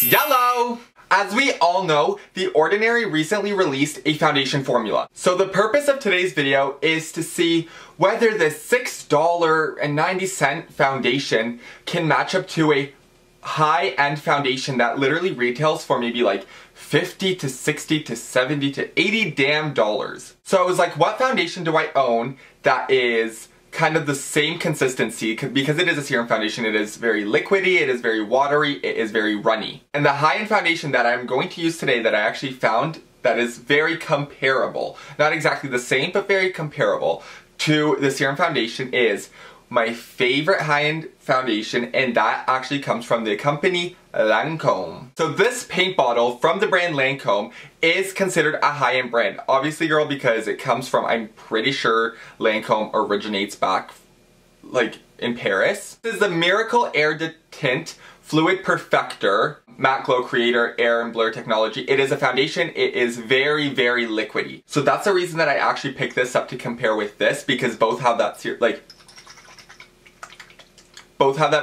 Yellow! As we all know, The Ordinary recently released a foundation formula. So the purpose of today's video is to see whether the $6.90 foundation can match up to a high-end foundation that literally retails for maybe like 50 to 60 to 70 to 80 damn dollars. So I was like, what foundation do I own that is kind of the same consistency? Because it is a serum foundation, it is very liquidy, it is very watery, it is very runny. And the high-end foundation that I'm going to use today that I actually found that is very comparable, not exactly the same, but very comparable to the serum foundation is my favorite high-end foundation, and that actually comes from the company Lancome. So this paint bottle from the brand Lancome is considered a high-end brand. Obviously, girl, because it comes from, I'm pretty sure Lancome originates back like in Paris. This is the Miracle Air de Tint Fluid Perfector Matte Glow Creator Air and Blur Technology. It is a foundation. It is very, very liquidy. So that's the reason that I actually picked this up to compare with this, because both have that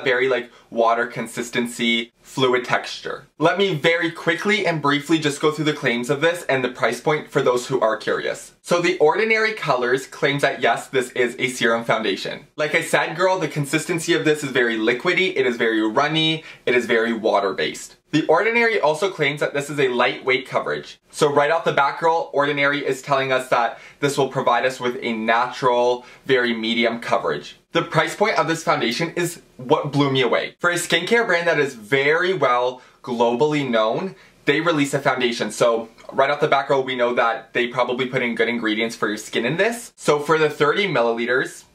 very like water consistency, fluid texture. Let me very quickly and briefly just go through the claims of this and the price point for those who are curious. So The Ordinary Colors claims that yes, this is a serum foundation. Like I said, girl, the consistency of this is very liquidy, it is very runny, it is very water-based. The Ordinary also claims that this is a lightweight coverage. So right off the bat, girl, Ordinary is telling us that this will provide us with a natural, very medium coverage. The price point of this foundation is what blew me away. For a skincare brand that is very well globally known, they release a foundation. So right off the bat, girl, we know that they probably put in good ingredients for your skin in this. So for the 30 milliliters,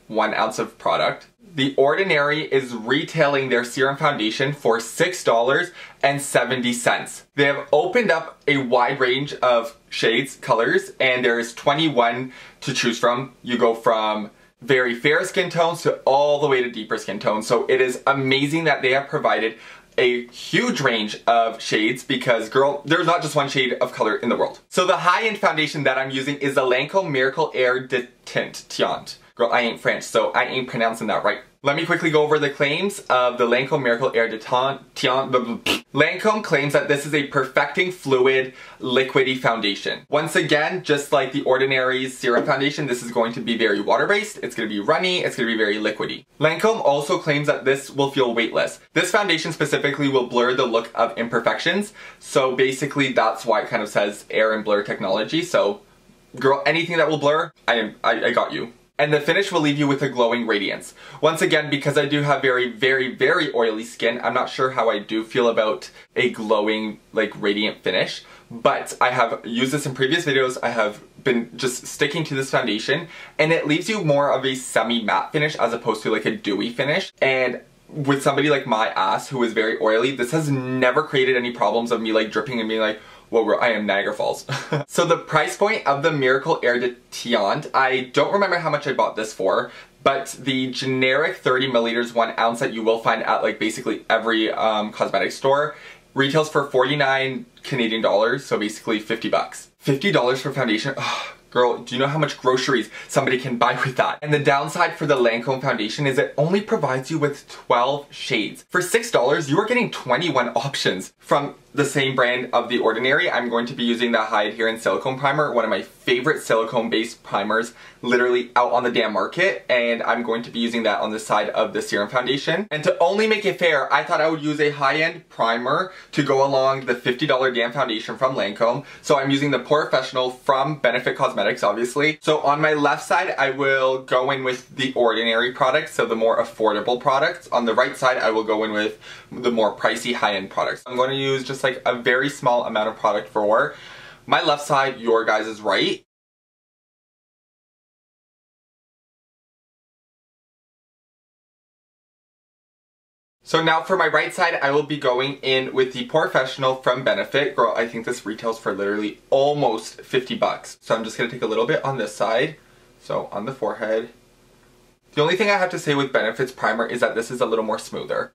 1 ounce of product, The Ordinary is retailing their serum foundation for $6.70. They have opened up a wide range of shades, colors, and there's 21 to choose from. You go from very fair skin tones to all the way to deeper skin tones. So it is amazing that they have provided a huge range of shades, because girl, there's not just one shade of color in the world. So the high-end foundation that I'm using is the Lancome Miracle Air de Tint. Girl, I ain't French, so I ain't pronouncing that right. Let me quickly go over the claims of the Lancome Miracle Air de Tint. Lancome claims that this is a perfecting fluid, liquidy foundation. Once again, just like The Ordinary's serum foundation, this is going to be very water-based, it's going to be runny, it's going to be very liquidy. Lancome also claims that this will feel weightless. This foundation specifically will blur the look of imperfections, so basically that's why it kind of says air and blur technology. So girl, anything that will blur, I got you. And the finish will leave you with a glowing radiance. Once again, because I do have very, very, very oily skin, I'm not sure how I do feel about a glowing, like, radiant finish. But I have used this in previous videos. I have been just sticking to this foundation, and it leaves you more of a semi-matte finish as opposed to like a dewy finish. And with somebody like my ass who is very oily, this has never created any problems of me like dripping and being like, whoa, I am Niagara Falls. So the price point of the Miracle Air de Tint, I don't remember how much I bought this for, but the generic 30 milliliters 1 ounce that you will find at like basically every cosmetic store retails for 49 Canadian dollars, so basically 50 bucks. $50 for foundation? Ugh. Girl, do you know how much groceries somebody can buy with that? And the downside for the Lancome foundation is it only provides you with 12 shades. For $6, you are getting 21 options from the same brand of The Ordinary. I'm going to be using the High Adherence Silicone Primer, one of my favorite silicone-based primers literally out on the damn market, and I'm going to be using that on the side of the serum foundation. And to only make it fair, I thought I would use a high-end primer to go along the $50 damn foundation from Lancome. So I'm using the Porefessional from Benefit Cosmetics, obviously. So on my left side, I will go in with the Ordinary products, so the more affordable products. On the right side, I will go in with the more pricey high-end products. I'm going to use just like a very small amount of product for my left side, your guys' is right. So now for my right side, I will be going in with the Porefessional from Benefit. Girl, I think this retails for literally almost 50 bucks. So I'm just going to take a little bit on this side, so on the forehead. The only thing I have to say with Benefit's primer is that this is a little more smoother.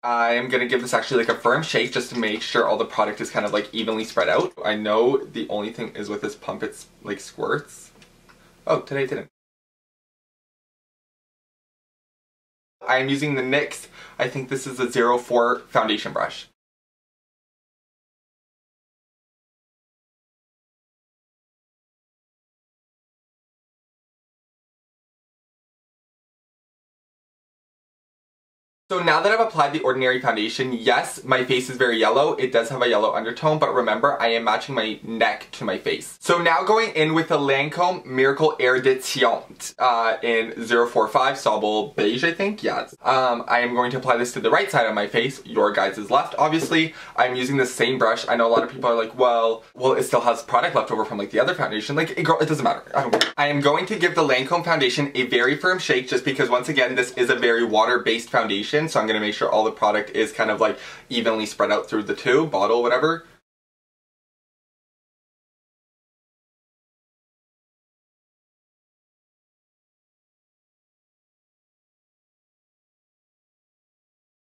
I'm gonna give this actually like a firm shake just to make sure all the product is kind of like evenly spread out. I know the only thing is with this pump, it's like squirts. Oh, today it didn't. I'm using the NYX, I think this is a 04 foundation brush. So now that I've applied the Ordinary foundation, yes, my face is very yellow. It does have a yellow undertone, but remember, I am matching my neck to my face. So now going in with the Lancome Miracle Air de Teint in 045 Sable Beige, I think, yes. I am going to apply this to the right side of my face, your guys' is left. Obviously, I'm using the same brush. I know a lot of people are like, well, it still has product left over from like the other foundation. Like, girl, it doesn't matter. I don't care. I am going to give the Lancome foundation a very firm shake just because, once again, this is a very water-based foundation. So I'm going to make sure all the product is kind of like evenly spread out through the tube, bottle, whatever.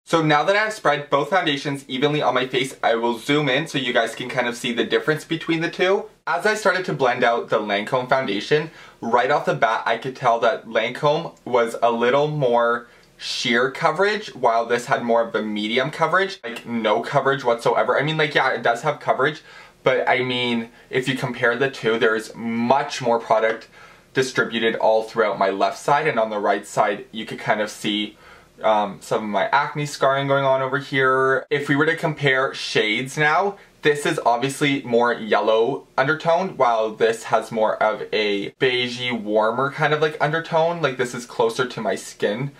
So now that I've spread both foundations evenly on my face, I will zoom in so you guys can kind of see the difference between the two. As I started to blend out the Lancome foundation, right off the bat I could tell that Lancome was a little more sheer coverage, while this had more of a medium coverage, like no coverage whatsoever. I mean, like, yeah, it does have coverage, but I mean, if you compare the two, there's much more product distributed all throughout my left side, and on the right side you could kind of see some of my acne scarring going on over here. If we were to compare shades now, this is obviously more yellow undertone, while this has more of a beigey, warmer kind of like undertone. Like, this is closer to my skin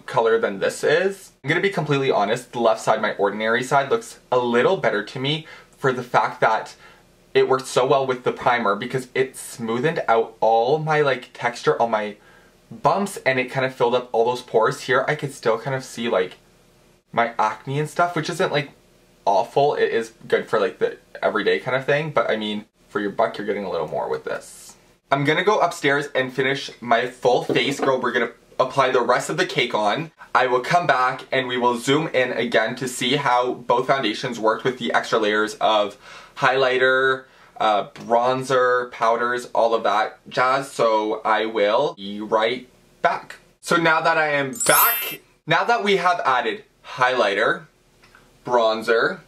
color than this is. I'm gonna be completely honest, the left side, my Ordinary side, looks a little better to me for the fact that it worked so well with the primer because it smoothed out all my like texture, all my bumps, and it kind of filled up all those pores. Here I could still kind of see like my acne and stuff, which isn't like awful. It is good for like the everyday kind of thing, but I mean, for your buck, you're getting a little more with this. I'm gonna go upstairs and finish my full face, girl. We're gonna apply the rest of the cake on. I will come back and we will zoom in again to see how both foundations worked with the extra layers of highlighter, bronzer, powders, all of that jazz. So I will be right back. So now that I am back, now that we have added highlighter, bronzer,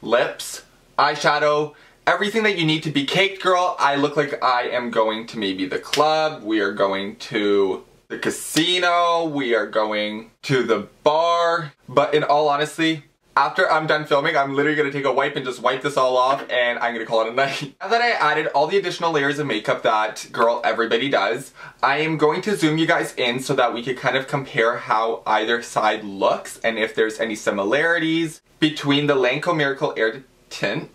lips, eyeshadow, everything that you need to be caked, girl, I look like I am going to maybe the club, we are going to the casino, we are going to the bar, but in all honesty, after I'm done filming, I'm literally going to take a wipe and just wipe this all off, and I'm going to call it a night. Now that I added all the additional layers of makeup that, girl, everybody does, I am going to zoom you guys in so that we can kind of compare how either side looks and if there's any similarities between the Lancome Miracle Air Tint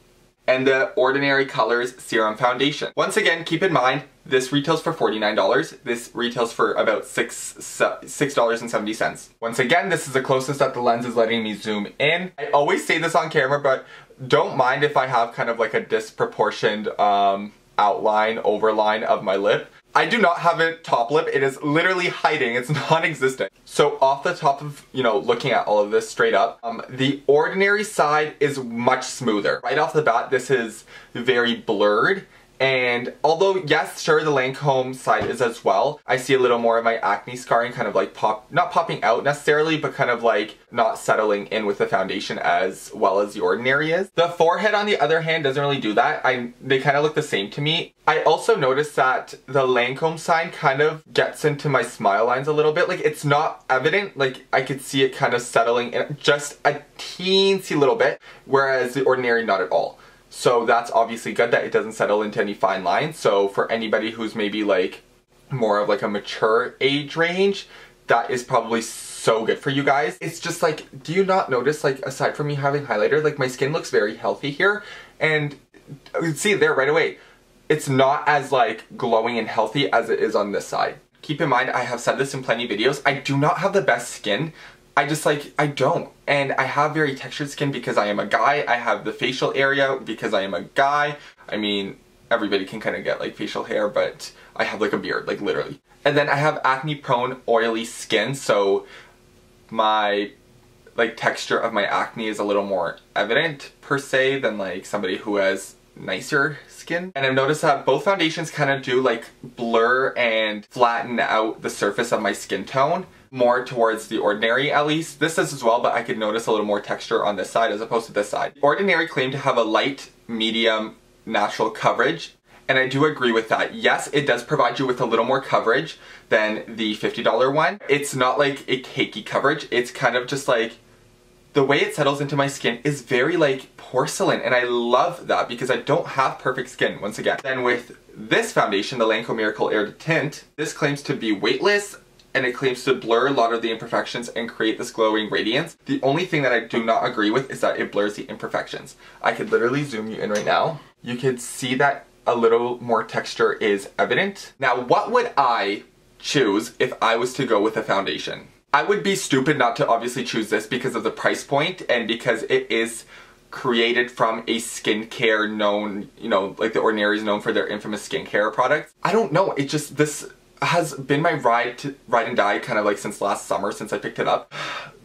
and the Ordinary Colors Serum Foundation. Once again, keep in mind, this retails for $49. This retails for about $6.70. Once again, this is the closest that the lens is letting me zoom in. I always say this on camera, but don't mind if I have kind of like a disproportioned outline, overline of my lip. I do not have a top lip. It is literally hiding. It's non-existent. So off the top of, you know, looking at all of this straight up, the Ordinary side is much smoother. Right off the bat, this is very blurred. And although, yes, sure, the Lancome side is as well, I see a little more of my acne scarring kind of like not popping out necessarily, but kind of like not settling in with the foundation as well as the Ordinary is. The forehead, on the other hand, doesn't really do that. They kind of look the same to me. I also noticed that the Lancome side kind of gets into my smile lines a little bit. Like, it's not evident, like I could see it kind of settling in just a teensy little bit, whereas the Ordinary, not at all. So that's obviously good that it doesn't settle into any fine lines. So for anybody who's maybe like more of like a mature age range, that is probably so good for you guys. It's just like, do you not notice, like, aside from me having highlighter, like my skin looks very healthy here, and you see it there right away. It's not as like glowing and healthy as it is on this side. Keep in mind, I have said this in plenty of videos, I do not have the best skin. I don't. And I have very textured skin because I am a guy. I have the facial area because I am a guy. I mean, everybody can kind of get like facial hair, but I have like a beard, like literally. And then I have acne prone, oily skin, so my like texture of my acne is a little more evident per se than like somebody who has nicer skin. And I've noticed that both foundations kind of do like blur and flatten out the surface of my skin tone. more towards the Ordinary at least. This does as well, but I could notice a little more texture on this side as opposed to this side. Ordinary claimed to have a light, medium, natural coverage, and I do agree with that. Yes, it does provide you with a little more coverage than the $50 one. It's not like a cakey coverage, it's kind of just like, the way it settles into my skin is very like porcelain, and I love that because I don't have perfect skin, once again. Then with this foundation, the Lancome Miracle Air Tint, this claims to be weightless, and it claims to blur a lot of the imperfections and create this glowing radiance. The only thing that I do not agree with is that it blurs the imperfections. I could literally zoom you in right now. You could see that a little more texture is evident. Now, what would I choose if I was to go with a foundation? I would be stupid not to obviously choose this because of the price point and because it is created from a skincare known, you know, like the Ordinary is known for their infamous skincare products. I don't know, it just, this has been my ride and die kind of like since last summer, since I picked it up.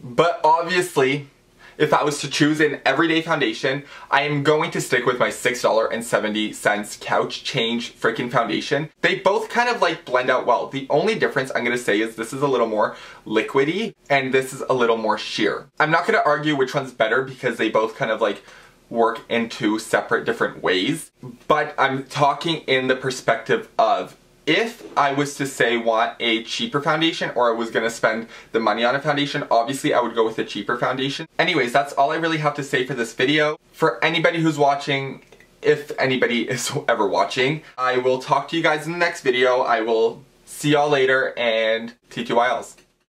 But obviously, if I was to choose an everyday foundation, I am going to stick with my $6.70 Couch Change freaking foundation. They both kind of like blend out well. The only difference I'm going to say is this is a little more liquidy and this is a little more sheer. I'm not going to argue which one's better because they both kind of like work in two separate different ways. But I'm talking in the perspective of, if I was to say want a cheaper foundation or I was going to spend the money on a foundation, obviously I would go with a cheaper foundation. Anyways, that's all I really have to say for this video. For anybody who's watching, if anybody is ever watching, I will talk to you guys in the next video. I will see y'all later and TTYLs.